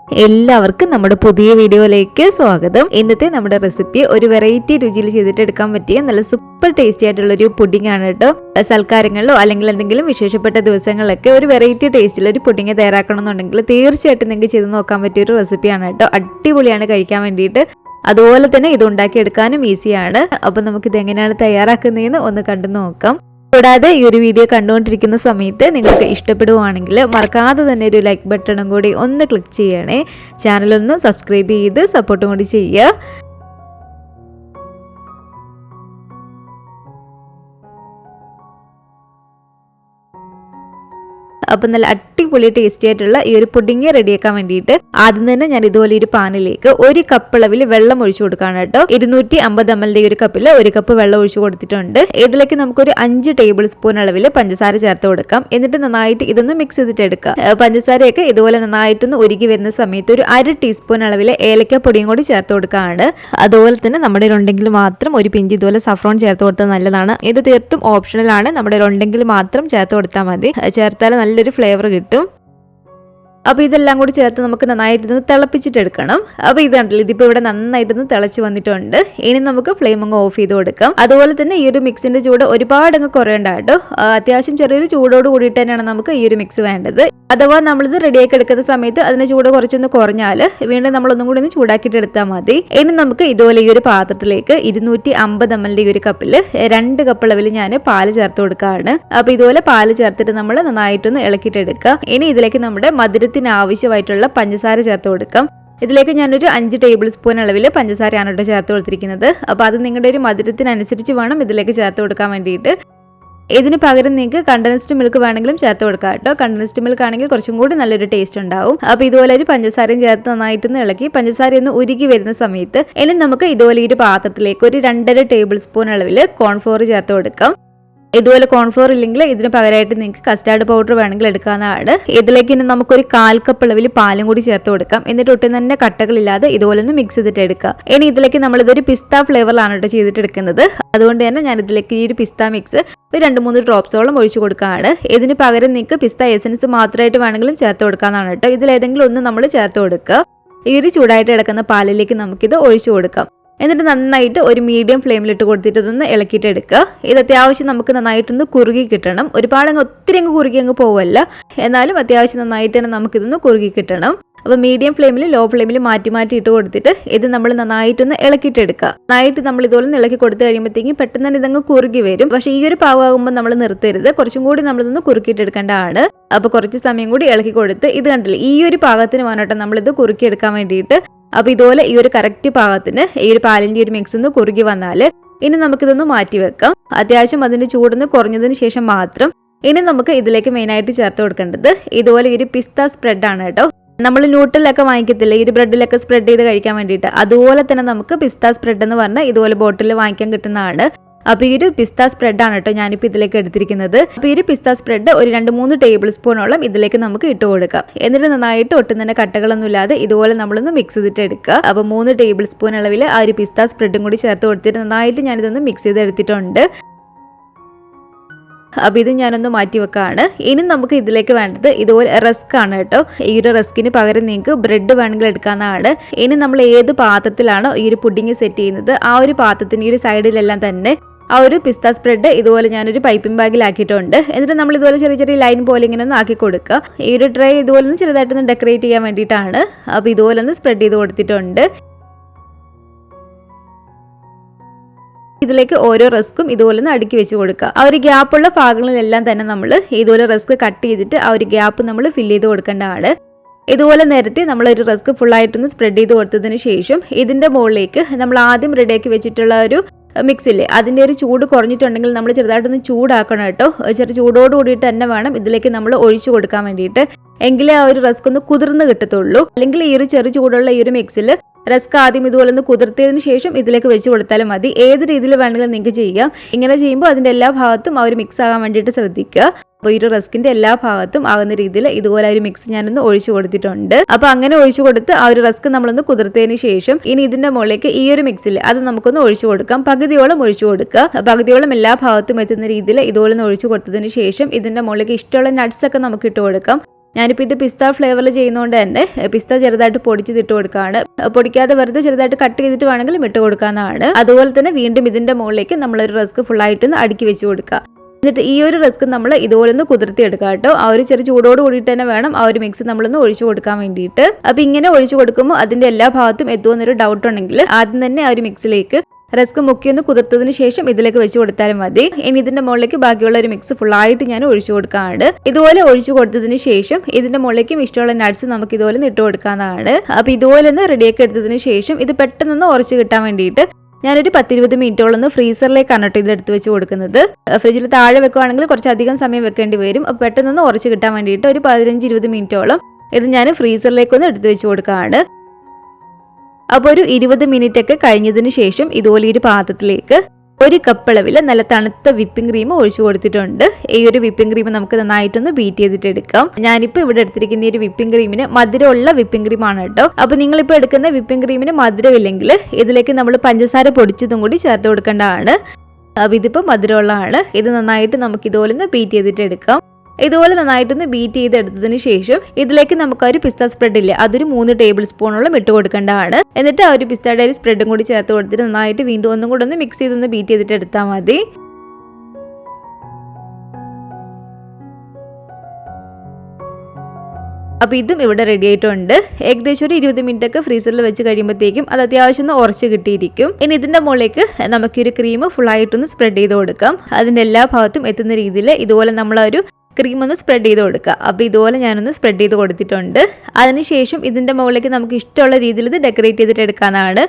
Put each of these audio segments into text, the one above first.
എല്ലാവർക്കും നമ്മുടെ പുതിയ വീഡിയോയിലേക്ക് സ്വാഗതം. ഇന്നത്തെ നമ്മുടെ റെസിപ്പി ഒരു വെറൈറ്റി രുചിയിൽ ചെയ്തിട്ട് എടുക്കാൻ പറ്റിയ നല്ല സൂപ്പർ ടേസ്റ്റി ആയിട്ടുള്ള ഒരു പുഡിംഗ് ആണ് കേട്ടോ. സൽക്കാരങ്ങളിലോ അല്ലെങ്കിൽ എന്തെങ്കിലും വിശേഷപ്പെട്ട ദിവസങ്ങളിലൊക്കെ ഒരു വെറൈറ്റി ടേസ്റ്റിൽ ഒരു പുഡിംഗ് തയ്യാറാക്കണമെന്നുണ്ടെങ്കിൽ തീർച്ചയായിട്ടും നിങ്ങൾക്ക് ചെയ്ത് നോക്കാൻ പറ്റിയ ഒരു റെസിപ്പിയാണ് കേട്ടോ. അടിപൊളിയാണ് കഴിക്കാൻ വേണ്ടിയിട്ട്. അതുപോലെ തന്നെ ഇത് ഉണ്ടാക്കിയെടുക്കാനും ഈസിയാണ്. അപ്പൊ നമുക്കിത് എങ്ങനെയാണ് തയ്യാറാക്കുന്നതെന്ന് ഒന്ന് കണ്ടു നോക്കാം. കൂടാതെ ഈ ഒരു വീഡിയോ കണ്ടുകൊണ്ടിരിക്കുന്ന സമയത്ത് നിങ്ങൾക്ക് ഇഷ്ടപ്പെടുവാണെങ്കിൽ മറക്കാതെ തന്നെ ഒരു ലൈക്ക് ബട്ടണും കൂടി ഒന്ന് ക്ലിക്ക് ചെയ്യണേ. ചാനലൊന്ന് സബ്സ്ക്രൈബ് ചെയ്ത് സപ്പോർട്ടും കൂടി ചെയ്യുക. അപ്പം നല്ല അടിപൊളി ടേസ്റ്റി ആയിട്ടുള്ള ഈ ഒരു പുഡിംഗ് റെഡിയാക്കാൻ വേണ്ടിയിട്ട് ആദ്യം തന്നെ ഞാൻ ഇതുപോലെ ഒരു പാനിലേക്ക് 1 കപ്പ് അളവിൽ വെള്ളം ഒഴിച്ചു കൊടുക്കാണ് കേട്ടോ. 250 ml ഈ ഒരു കപ്പിൽ 1 കപ്പ് വെള്ളം ഒഴിച്ചു കൊടുത്തിട്ടുണ്ട്. ഇതിലേക്ക് നമുക്കൊരു 5 ടേബിൾ സ്പൂൺ അളവിൽ പഞ്ചസാര ചേർത്ത് കൊടുക്കാം. എന്നിട്ട് നന്നായിട്ട് ഇതൊന്ന് മിക്സ് ചെയ്തിട്ട് എടുക്കാം. പഞ്ചസാരയൊക്കെ ഇതുപോലെ നന്നായിട്ടൊന്ന് ഉരുകി വരുന്ന സമയത്ത് ഒരു 1/2 ടീസ്പൂൺ അളവിൽ ഏലക്ക പൊടിയും കൂടി ചേർത്ത് കൊടുക്കുകയാണ്. അതുപോലെ തന്നെ നമ്മുടെ ഉണ്ടെങ്കിൽ മാത്രം ഒരു പിഞ്ച് ഇതുപോലെ സഫ്രോൺ ചേർത്ത് കൊടുത്താൽ നല്ലതാണ്. ഇത് തീർത്തും ഓപ്ഷണൽ ആണ്. നമ്മുടെ ഉണ്ടെങ്കിൽ മാത്രം ചേർത്ത് കൊടുത്താൽ മതി. ചേർത്താൽ നല്ലൊരു ഫ്ലേവർ കിട്ടും. അപ്പോൾ ഇതെല്ലാം കൂടി ചേർത്ത് നമുക്ക് നന്നായിട്ടൊന്ന് തിളപ്പിച്ചിട്ടെടുക്കണം. അപ്പോൾ ഇത് കണ്ടില്ല, ഇതിപ്പോൾ ഇവിടെ നന്നായിട്ടൊന്ന് തിളച്ച് വന്നിട്ടുണ്ട്. ഇനി നമുക്ക് ഫ്ലെയിം അങ്ങ് ഓഫ് ചെയ്ത് കൊടുക്കാം. അതുപോലെ തന്നെ ഈ ഒരു മിക്സിന്റെ ചൂട് ഒരുപാട് അങ്ങ് കുറയണ്ട കേട്ടോ. അത്യാവശ്യം ചെറിയൊരു ചൂടോട് കൂടിയിട്ട് തന്നെയാണ് നമുക്ക് ഈ ഒരു മിക്സ് വേണ്ടത്. അഥവാ നമ്മളിത് റെഡിയാക്കി എടുക്കുന്ന സമയത്ത് അതിന്റെ ചൂട് കുറച്ചൊന്ന് കുറഞ്ഞാൽ വീണ്ടും നമ്മളൊന്നും കൂടി ഒന്ന് ചൂടാക്കിയിട്ട് എടുത്താൽ മതി. ഇനി നമുക്ക് ഇതുപോലെ ഈ ഒരു പാത്രത്തിലേക്ക് 250 ml ഈ ഒരു കപ്പിൽ 2 കപ്പ് അളവിൽ ഞാൻ പാല് ചേർത്ത് കൊടുക്കുകയാണ്. അപ്പോൾ ഇതുപോലെ പാല് ചേർത്തിട്ട് നമ്മൾ നന്നായിട്ടൊന്ന് ഇളക്കിയിട്ടെടുക്കുക. ഇനി ഇതിലേക്ക് നമ്മുടെ മധുരത്തിന് ആവശ്യമായിട്ടുള്ള പഞ്ചസാര ചേർത്ത് കൊടുക്കാം. ഇതിലേക്ക് ഞാനൊരു 5 ടേബിൾ സ്പൂൺ അളവിൽ പഞ്ചസാരയാണ് കേട്ടോ ചേർത്ത് കൊടുത്തിരിക്കുന്നത്. അപ്പോൾ അത് നിങ്ങളുടെ ഒരു മധുരത്തിനനുസരിച്ച് വേണം ഇതിലേക്ക് ചേർത്ത് കൊടുക്കാൻ വേണ്ടിയിട്ട്. ഇതിന് പകരം നിങ്ങൾക്ക് കണ്ടൻസ്ഡ് മിൽക്ക് വേണമെങ്കിലും ചേർത്ത് കൊടുക്കാം കേട്ടോ. കണ്ടൻസ്ഡ് മിൽക്ക് ആണെങ്കിൽ കുറച്ചും കൂടി നല്ലൊരു ടേസ്റ്റ് ഉണ്ടാവും. അപ്പോൾ ഇതുപോലെ ഒരു പഞ്ചസാരയും ചേർത്ത് നന്നായിട്ടൊന്ന് ഇളക്കി പഞ്ചസാര ഒന്ന് ഉരുകി വരുന്ന സമയത്ത് ഇനി നമുക്ക് ഇതുപോലെ ഒരു പാത്രത്തിലേക്ക് ഒരു 2.5 ടേബിൾ സ്പൂൺ അളവിൽ കോൺഫ്ലോർ ചേർത്ത് കൊടുക്കാം. ഇതുപോലെ കോൺഫ്ലോർ ഇല്ലെങ്കിൽ ഇതിന് പകരമായിട്ട് നിങ്ങൾക്ക് കസ്റ്റാർഡ് പൗഡർ വേണമെങ്കിൽ എടുക്കാവുന്നതാണ്. ഇതിലേക്ക് ഇനി നമുക്കൊരു 1/4 കപ്പ് അളവിൽ പാലും കൂടി ചേർത്ത് കൊടുക്കാം. എന്നിട്ട് ഒട്ടും തന്നെ കട്ടകളില്ലാതെ ഇതുപോലെ ഒന്ന് മിക്സ് ചെയ്തിട്ട് എടുക്കുക. ഇനി ഇതിലേക്ക് നമ്മളിതൊരു പിസ്ത ഫ്ലേവറിലാണ് കേട്ടോ ചെയ്തിട്ട് എടുക്കുന്നത്. അതുകൊണ്ട് തന്നെ ഞാൻ ഇതിലേക്ക് ഈ ഒരു പിസ്ത മിക്സ് ഒരു 2-3 ഡ്രോപ്സോളം ഒഴിച്ചു കൊടുക്കുകയാണ്. ഇതിന് പകരം നിങ്ങൾക്ക് പിസ്ത എസൻസ് മാത്രമായിട്ട് വേണമെങ്കിലും ചേർത്ത് കൊടുക്കാവുന്നതാണ് കേട്ടോ. ഇതിലേതെങ്കിലും ഒന്ന് നമ്മൾ ചേർത്ത് കൊടുക്കുക. ഈ ഒരു ചൂടായിട്ട് കിടക്കുന്ന പാലിലേക്ക് നമുക്കിത് ഒഴിച്ചു കൊടുക്കാം. എന്നിട്ട് നന്നായിട്ട് ഒരു മീഡിയം ഫ്ലെയിമിലിട്ട് കൊടുത്തിട്ട് ഇതൊന്ന് ഇളക്കിയിട്ട് എടുക്കുക. ഇത് അത്യാവശ്യം നമുക്ക് നന്നായിട്ടൊന്ന് കുറുകി കിട്ടണം. ഒരുപാട് ഒത്തിരി അങ്ങ് കുറുകി അങ്ങ് പോവല്ല, എന്നാലും അത്യാവശ്യം നന്നായിട്ട് തന്നെ നമുക്കിതൊന്ന് കുറുകി കിട്ടണം. അപ്പോൾ മീഡിയം ഫ്ലെയിമിൽ ലോ ഫ്ലെയിമിൽ മാറ്റി മാറ്റി ഇട്ട് കൊടുത്തിട്ട് ഇത് നമ്മൾ നന്നായിട്ടൊന്ന് ഇളക്കിയിട്ട് എടുക്കുക. നന്നായിട്ട് നമ്മൾ ഇതുപോലെ ഇളക്കി കൊടുത്ത് കഴിയുമ്പോഴത്തേക്കും പെട്ടെന്ന് തന്നെ ഇതങ്ങ് കുറുകി വരും. പക്ഷേ ഈ ഒരു പാകമാകുമ്പോൾ നമ്മൾ നിർത്തരുത്, കുറച്ചും കൂടി നമ്മളിതൊന്ന് കുറുക്കിയിട്ട് എടുക്കേണ്ടതാണ്. അപ്പോൾ കുറച്ച് സമയം കൂടി ഇളക്കി കൊടുത്ത് ഇത് കണ്ടില്ല, ഈ ഒരു പാകത്തിന് വേണോട്ടോ നമ്മളിത് കുറുക്കി എടുക്കാൻ വേണ്ടിയിട്ട്. അപ്പോൾ ഇതുപോലെ ഈ ഒരു കറക്റ്റ് പാകത്തിന് ഈ ഒരു പാലിൻ്റെ ഒരു മിക്സ് ഒന്ന് കുറുകി വന്നാൽ ഇനി നമുക്കിതൊന്ന് മാറ്റി വെക്കാം. അത്യാവശ്യം അതിൻ്റെ ചൂടൊന്ന് കുറഞ്ഞതിന് ശേഷം മാത്രം ഇനി നമുക്ക് ഇതിലേക്ക് മെയിനായിട്ട് ചേർത്ത് കൊടുക്കേണ്ടത് ഇതുപോലെ ഈ ഒരു പിസ്ത സ്പ്രെഡാണ് കേട്ടോ. നമ്മൾ ന്യൂട്രലൊക്കെ വാങ്ങിക്കത്തില്ല ഈ ഒരു ബ്രെഡിലൊക്കെ സ്പ്രെഡ് ചെയ്ത് കഴിക്കാൻ വേണ്ടിയിട്ട്, അതുപോലെ തന്നെ നമുക്ക് പിസ്ത സ്പ്രെഡ് എന്ന് പറഞ്ഞാൽ ഇതുപോലെ ബോട്ടിൽ വാങ്ങിക്കാൻ കിട്ടുന്നതാണ്. അപ്പോൾ ഈ ഒരു പിസ്ത സ്പ്രെഡാണ് കേട്ടോ ഞാനിപ്പോൾ ഇതിലേക്ക് എടുത്തിരിക്കുന്നത്. അപ്പോൾ ഈ ഒരു പിസ്ത സ്പ്രെഡ് ഒരു 2-3 ടേബിൾ സ്പൂണോളം ഇതിലേക്ക് നമുക്ക് ഇട്ട് കൊടുക്കാം. എന്നിട്ട് നന്നായിട്ട് ഒട്ടും തന്നെ കട്ടകളൊന്നും ഇല്ലാതെ ഇതുപോലെ നമ്മളൊന്ന് മിക്സ് ചെയ്തിട്ട് എടുക്കുക. അപ്പോൾ 3 ടേബിൾ സ്പൂൺ അളവിൽ ആ ഒരു പിസ്ത സ്പ്രെഡും കൂടി ചേർത്ത് കൊടുത്തിട്ട് നന്നായിട്ട് ഞാനിതൊന്ന് മിക്സ് ചെയ്ത് എടുത്തിട്ടുണ്ട്. അപ്പോൾ ഇത് ഞാനൊന്ന് മാറ്റി വെക്കുകയാണ്. ഇനി നമുക്ക് ഇതിലേക്ക് വേണ്ടത് ഇതുപോലെ റസ്ക് ആണ് കേട്ടോ. ഈ ഒരു റസ്കിന് പകരം നിങ്ങൾക്ക് ബ്രെഡ് വേണമെങ്കിൽ എടുക്കാവുന്നതാണ്. ഇനി നമ്മൾ ഏത് പാത്രത്തിലാണോ ഈ ഒരു പുഡിംഗ് സെറ്റ് ചെയ്യുന്നത് ആ ഒരു പാത്രത്തിന് ഈ ഒരു സൈഡിലെല്ലാം തന്നെ ആ ഒരു പിസ്ത സ്പ്രെഡ് ഇതുപോലെ ഞാനൊരു പൈപ്പിംഗ് ബാഗിലാക്കിയിട്ടുണ്ട്. എന്നിട്ട് നമ്മൾ ഇതുപോലെ ചെറിയ ചെറിയ ലൈൻ പോലെ ഇങ്ങനെ ഒന്ന് ആക്കി കൊടുക്കുക. ഈ ഒരു ട്രേ ഇതുപോലെ ഒന്ന് ചെറുതായിട്ടൊന്ന് ഡെക്കറേറ്റ് ചെയ്യാൻ വേണ്ടിയിട്ടാണ്. അപ്പോൾ ഇതുപോലെ ഒന്ന് സ്പ്രെഡ് ചെയ്ത് കൊടുത്തിട്ടുണ്ട്. ഇതിലേക്ക് ഓരോ റസ്കും ഇതുപോലെ ഒന്ന് അടുക്കി വെച്ച് കൊടുക്കുക. ആ ഒരു ഗ്യാപ്പുള്ള ഭാഗങ്ങളിലെല്ലാം തന്നെ നമ്മൾ ഇതുപോലെ റസ്ക് കട്ട് ചെയ്തിട്ട് ആ ഒരു ഗ്യാപ്പ് നമ്മൾ ഫില്ല് ചെയ്ത് കൊടുക്കേണ്ടതാണ്. ഇതുപോലെ നേരത്തെ നമ്മളൊരു റസ്ക് ഫുള്ളായിട്ടൊന്ന് സ്പ്രെഡ് ചെയ്ത് കൊടുത്തതിന് ശേഷം ഇതിൻ്റെ മുകളിലേക്ക് നമ്മൾ ആദ്യം റെഡിയാക്കി വെച്ചിട്ടുള്ള ഒരു മിക്സില്ലേ അതിൻ്റെ ഒരു ചൂട് കുറഞ്ഞിട്ടുണ്ടെങ്കിൽ നമ്മൾ ചെറുതായിട്ടൊന്ന് ചൂടാക്കണം കേട്ടോ. ചെറിയ ചൂടോട് കൂടിയിട്ട് തന്നെ വേണം ഇതിലേക്ക് നമ്മൾ ഒഴിച്ചു കൊടുക്കാൻ വേണ്ടിയിട്ട്. എങ്കിലേ ആ ഒരു റസ്ക് ഒന്ന് കുതിർന്ന് കിട്ടത്തുള്ളൂ. അല്ലെങ്കിൽ ഈ ഒരു ചെറിയ ചൂടുള്ള ഈ ഒരു മിക്സിൽ റസ്ക് ആദ്യം ഇതുപോലെ ഒന്ന് കുതിർത്തതിന് ശേഷം ഇതിലേക്ക് വെച്ച് കൊടുത്താലും മതി. ഏത് രീതിയിൽ വേണമെങ്കിലും നിങ്ങൾക്ക് ചെയ്യാം. ഇങ്ങനെ ചെയ്യുമ്പോൾ അതിൻ്റെ എല്ലാ ഭാഗത്തും ആ ഒരു മിക്സ് ആകാൻ വേണ്ടിയിട്ട് ശ്രദ്ധിക്കുക. അപ്പോൾ ഈ ഒരു റസ്കിന്റെ എല്ലാ ഭാഗത്തും ആകുന്ന രീതിയിൽ ഇതുപോലെ ഒരു മിക്സ് ഞാനൊന്ന് ഒഴിച്ചു കൊടുത്തിട്ടുണ്ട്. അപ്പോൾ അങ്ങനെ ഒഴിച്ചു കൊടുത്ത് ആ ഒരു റസ്ക് നമ്മളൊന്ന് കുതിർത്തതിന് ശേഷം ഇനി ഇതിന്റെ മുകളിലേക്ക് ഈ ഒരു മിക്സിൽ അത് നമുക്കൊന്ന് ഒഴിച്ചു കൊടുക്കാം. പകുതിയോളം ഒഴിച്ചു കൊടുക്കുക. പകുതിയോളം എല്ലാ ഭാഗത്തും എത്തുന്ന രീതിയിൽ ഇതുപോലെ ഒന്ന് ഒഴിച്ചു കൊടുത്തതിന് ശേഷം ഇതിന്റെ മുകളിലേക്ക് ഇഷ്ടമുള്ള നട്ട്സ് ഒക്കെ നമുക്ക് ഇട്ട് കൊടുക്കാം. ഞാനിപ്പോൾ ഇത് പിസ്ത ഫ്ലേവറിൽ ചെയ്യുന്നതുകൊണ്ട് തന്നെ പിസ്ത ചെറുതായിട്ട് പൊടിച്ചിട്ട് കൊടുക്കുകയാണ്. പൊടിക്കാതെ വെറുതെ ചെറുതായിട്ട് കട്ട് ചെയ്തിട്ട് വേണമെങ്കിലും ഇട്ട് കൊടുക്കാവുന്നതാണ്. അതുപോലെ തന്നെ വീണ്ടും ഇതിന്റെ മുകളിലേക്ക് നമ്മളൊരു റസ്ക് ഫുള്ളായിട്ടൊന്ന് അടുക്കി വെച്ച് കൊടുക്കുക. എന്നിട്ട് ഈ ഒരു റസ്ക് നമ്മൾ ഇതുപോലെ ഒന്ന് കുതിർത്തി എടുക്കുക കേട്ടോ. ആ ഒരു ചെറിയ ചൂടോട് കൂടിയിട്ട് തന്നെ വേണം ആ ഒരു മിക്സ് നമ്മളൊന്ന് ഒഴിച്ചു കൊടുക്കാൻ വേണ്ടിയിട്ട്. അപ്പൊ ഇങ്ങനെ ഒഴിച്ചു കൊടുക്കുമ്പോൾ അതിന്റെ എല്ലാ ഭാഗത്തും എത്തുമെന്നൊരു ഡൗട്ട് ഉണ്ടെങ്കിൽ ആദ്യം തന്നെ ആ ഒരു മിക്സിലേക്ക് റസ്ക് മുക്കിയൊന്ന് കുതിർത്തതിന് ശേഷം ഇതിലേക്ക് വെച്ച് കൊടുത്താലും മതി. ഇനി ഇതിന്റെ മുകളിലേക്ക് ബാക്കിയുള്ള ഒരു മിക്സ് ഫുള്ളായിട്ട് ഞാൻ ഒഴിച്ചു കൊടുക്കാണ്. ഇതുപോലെ ഒഴിച്ചു കൊടുത്തതിന് ശേഷം ഇതിന്റെ മുകളിലേക്കും ഇഷ്ടമുള്ള നട്ട്സ് നമുക്ക് ഇതുപോലെ ഇട്ട് കൊടുക്കാവുന്നതാണ്. അപ്പൊ ഇതുപോലെ ഒന്ന് റെഡിയാക്കി എടുത്തതിന് ശേഷം ഇത് പെട്ടെന്നൊന്ന് ഉറച്ചു കിട്ടാൻ വേണ്ടിയിട്ട് ഞാനൊരു 10-20 മിനിറ്റോളം ഫ്രീസറിലേക്കാണ് കേട്ടോ ഇതെടുത്ത് വെച്ച് കൊടുക്കുന്നത്. ഫ്രിഡ്ജിൽ താഴെ വെക്കുകയാണെങ്കിൽ കുറച്ചധികം സമയം വെക്കേണ്ടി വരും. അപ്പോൾ പെട്ടെന്നൊന്ന് ഉറച്ചു കിട്ടാൻ വേണ്ടിയിട്ട് ഒരു 15-20 മിനിറ്റോളം ഇത് ഞാൻ ഫ്രീസറിലേക്കൊന്ന് എടുത്ത് വെച്ച് കൊടുക്കുകയാണ്. അപ്പോൾ ഒരു 20 മിനിറ്റ് ഒക്കെ കഴിഞ്ഞതിന് ശേഷം ഇതുപോലെ ഒരു പാത്രത്തിലേക്ക് 1 കപ്പ് അളവിൽ നല്ല തണുത്ത വിപ്പിംഗ് ക്രീം ഒഴിച്ചു കൊടുത്തിട്ടുണ്ട്. ഈ ഒരു വിപ്പിംഗ് ക്രീം നമുക്ക് നന്നായിട്ടൊന്ന് ബീറ്റ് ചെയ്തിട്ട് എടുക്കാം. ഞാനിപ്പോൾ ഇവിടെ എടുത്തിരിക്കുന്ന ഈ ഒരു വിപ്പിംഗ് ക്രീമിന് മധുരമുള്ള വിപ്പിംഗ് ക്രീം ആണ് കേട്ടോ. അപ്പോൾ നിങ്ങളിപ്പോൾ എടുക്കുന്ന വിപ്പിംഗ് ക്രീമിന് മധുരമില്ലെങ്കിൽ ഇതിലേക്ക് നമ്മൾ പഞ്ചസാര പൊടിച്ചതും കൂടി ചേർത്ത് കൊടുക്കേണ്ടതാണ്. അപ്പോൾ ഇതിപ്പോൾ മധുരമുള്ളതാണ്. ഇത് നന്നായിട്ട് നമുക്ക് ഇതുപോലെ ഒന്ന് ബീറ്റ് ചെയ്തിട്ട് എടുക്കാം. ഇതുപോലെ നന്നായിട്ടൊന്ന് ബീറ്റ് ചെയ്തെടുത്തതിന് ശേഷം ഇതിലേക്ക് നമുക്ക് ഒരു പിസ്ത സ്പ്രെഡ് ഇല്ലേ, അതൊരു 3 ടേബിൾ സ്പൂണോളം ഇട്ട് കൊടുക്കേണ്ടതാണ്. എന്നിട്ട് ആ ഒരു പിസ്തയുടെ ഒരു സ്പ്രെഡും കൂടി ചേർത്ത് കൊടുത്തിട്ട് നന്നായിട്ട് വീണ്ടും ഒന്നും കൂടെ ഒന്ന് മിക്സ് ചെയ്തൊന്ന് ബീറ്റ് ചെയ്തിട്ട് എടുത്താൽ മതി. അപ്പോൾ ഇതും ഇവിടെ റെഡി ആയിട്ടുണ്ട്. ഏകദേശം ഒരു 20 മിനിറ്റ് ഒക്കെ ഫ്രീസറിൽ വെച്ച് കഴിയുമ്പോഴത്തേക്കും അത് അത്യാവശ്യം ഒന്ന് ഉറച്ച് കിട്ടിയിരിക്കും. ഇനി ഇതിന്റെ മുകളിലേക്ക് നമുക്ക് ഒരു ക്രീം ഫുള്ളായിട്ടൊന്ന് സ്പ്രെഡ് ചെയ്ത് കൊടുക്കാം. അതിന്റെ എല്ലാ ഭാഗത്തും എത്തുന്ന രീതിയിൽ ഇതുപോലെ നമ്മളൊരു ക്രീം ഒന്ന് സ്പ്രെഡ് ചെയ്ത് കൊടുക്കുക. അപ്പോൾ ഇതുപോലെ ഞാനൊന്ന് സ്പ്രെഡ് ചെയ്ത് കൊടുത്തിട്ടുണ്ട്. അതിനുശേഷം ഇതിന്റെ മുകളിലേക്ക് നമുക്ക് ഇഷ്ടമുള്ള രീതിയിൽ ഇത് ഡെക്കറേറ്റ് ചെയ്തിട്ട് എടുക്കാനാണ്.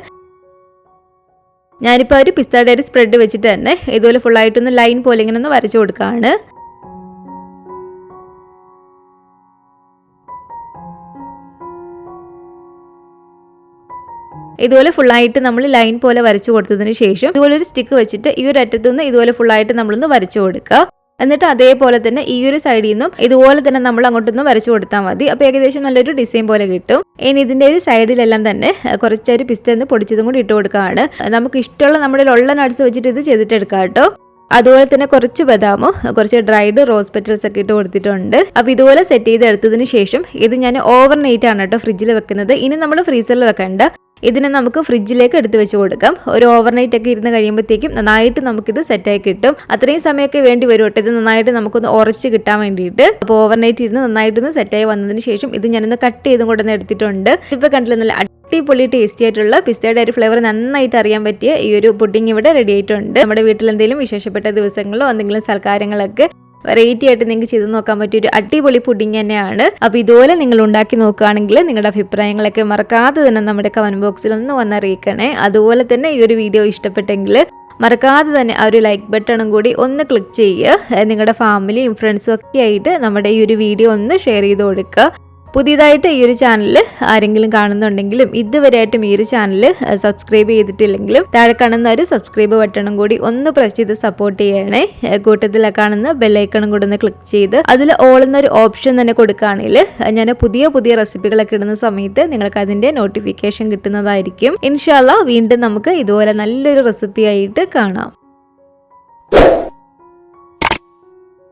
ഞാനിപ്പോൾ ഒരു പിസ്തയുടെ ഒരു സ്പ്രെഡ് വെച്ചിട്ട് തന്നെ ഇതുപോലെ ഫുള്ളായിട്ടൊന്ന് ലൈൻ പോലെ ഇങ്ങനെ ഒന്ന് വരച്ചു കൊടുക്കുകയാണ്. ഇതുപോലെ ഫുള്ളായിട്ട് നമ്മൾ ലൈൻ പോലെ വരച്ചു കൊടുത്തതിന് ശേഷം ഇതുപോലെ ഒരു സ്റ്റിക്ക് വെച്ചിട്ട് ഈ ഒരു അറ്റത്തുനിന്ന് ഇതുപോലെ ഫുള്ളായിട്ട് നമ്മളൊന്ന് വരച്ചു കൊടുക്കുക. എന്നിട്ട് അതേപോലെ തന്നെ ഈ ഒരു സൈഡിൽ നിന്നും ഇതുപോലെ തന്നെ നമ്മൾ അങ്ങോട്ടൊന്ന് വരച്ചു കൊടുത്താൽ മതി. അപ്പോൾ ഏകദേശം നല്ലൊരു ഡിസൈൻ പോലെ കിട്ടും. ഇനി ഇതിന്റെ ഒരു സൈഡിലെല്ലാം തന്നെ കുറച്ചൊരു പിസ്ത ഒന്ന് പൊടിച്ചതും കൂടി ഇട്ട് കൊടുക്കുകയാണ്. നമുക്ക് ഇഷ്ടമുള്ള നമ്മുടെ ഉള്ള നട്ട്സ് വെച്ചിട്ട് ഇത് ചെയ്തിട്ടെടുക്കാം കേട്ടോ. അതുപോലെ തന്നെ കുറച്ച് ബദാമും കുറച്ച് ഡ്രൈഡ് റോസ് പെറ്റൽസ് ഒക്കെ ഇട്ട് കൊടുത്തിട്ടുണ്ട്. അപ്പോൾ ഇതുപോലെ സെറ്റ് ചെയ്ത് എടുത്തതിന് ശേഷം ഇത് ഞാൻ ഓവർനൈറ്റ് ആണ് കേട്ടോ ഫ്രിഡ്ജിൽ വെക്കുന്നത്. ഇനി നമ്മൾ ഫ്രീസറിൽ വെക്കണ്ട. ഇതിനെ നമുക്ക് ഫ്രിഡ്ജിലേക്ക് എടുത്ത് വെച്ച് കൊടുക്കാം. ഒരു ഓവർനൈറ്റ് ഒക്കെ ഇരുന്ന് കഴിയുമ്പോഴത്തേക്കും നന്നായിട്ട് നമുക്കിത് സെറ്റായി കിട്ടും. അത്രയും സമയമൊക്കെ വേണ്ടി വരും കേട്ടോ ഇത് നന്നായിട്ട് നമുക്കൊന്ന് ഉറച്ച് കിട്ടാൻ വേണ്ടിയിട്ട്. അപ്പോൾ ഓവർനൈറ്റ് ഇരുന്ന് നന്നായിട്ടൊന്ന് സെറ്റായി വന്നതിന് ശേഷം ഇത് ഞാനൊന്ന് കട്ട് ചെയ്തും കൊണ്ടൊന്ന് എടുത്തിട്ടുണ്ട്. ഇപ്പോൾ കണ്ടില്ല, നല്ല അടിപൊളി ടേസ്റ്റി ആയിട്ടുള്ള പിസ്തയുടെ ഒരു ഫ്ലേവർ നന്നായിട്ട് അറിയാൻ പറ്റിയ ഈ ഒരു പുഡിംഗ് ഇവിടെ റെഡി ആയിട്ടുണ്ട്. നമ്മുടെ വീട്ടിൽ എന്തെങ്കിലും വിശേഷപ്പെട്ട ദിവസങ്ങളോ എന്തെങ്കിലും സൽക്കാരങ്ങളൊക്കെ വെറൈറ്റി ആയിട്ട് നിങ്ങൾക്ക് ചെയ്ത് നോക്കാൻ പറ്റിയ ഒരു അടിപൊളി പുഡിംഗ് തന്നെയാണ്. അപ്പോൾ ഇതുപോലെ നിങ്ങൾ ഉണ്ടാക്കി നോക്കുകയാണെങ്കിൽ നിങ്ങളുടെ അഭിപ്രായങ്ങളൊക്കെ മറക്കാതെ തന്നെ നമ്മുടെ കമന്റ് ബോക്സിൽ ഒന്ന് വന്നറിയിക്കണേ. അതുപോലെ തന്നെ ഈ ഒരു വീഡിയോ ഇഷ്ടപ്പെട്ടെങ്കിൽ മറക്കാതെ തന്നെ ആ ഒരു ലൈക്ക് ബട്ടണും കൂടി ഒന്ന് ക്ലിക്ക് ചെയ്യുക. നിങ്ങളുടെ ഫാമിലിയും ഫ്രണ്ട്സും ഒക്കെ ആയിട്ട് നമ്മുടെ ഈ ഒരു വീഡിയോ ഒന്ന് ഷെയർ ചെയ്ത് കൊടുക്കുക. പുതിയതായിട്ട് ഈ ഒരു ചാനൽ ആരെങ്കിലും കാണുന്നുണ്ടെങ്കിലും ഇതുവരെയായിട്ടും ഈ ഒരു ചാനൽ സബ്സ്ക്രൈബ് ചെയ്തിട്ടില്ലെങ്കിലും താഴെ കാണുന്ന ഒരു സബ്സ്ക്രൈബ് ബട്ടണും കൂടി ഒന്ന് പ്രസ് ചെയ്ത് സപ്പോർട്ട് ചെയ്യണേ. കൂട്ടത്തിൽ കാണുന്ന ബെല്ലൈക്കണും കൂടി ഒന്ന് ക്ലിക്ക് ചെയ്ത് അതിൽ ഓൾ എന്നൊരു ഓപ്ഷൻ തന്നെ കൊടുക്കുകയാണെങ്കിൽ ഞാൻ പുതിയ പുതിയ റെസിപ്പികളൊക്കെ ഇടുന്ന സമയത്ത് നിങ്ങൾക്ക് അതിന്റെ നോട്ടിഫിക്കേഷൻ കിട്ടുന്നതായിരിക്കും. ഇൻഷാ അല്ലാഹ് വീണ്ടും നമുക്ക് ഇതുപോലെ നല്ലൊരു റെസിപ്പി ആയിട്ട് കാണാം.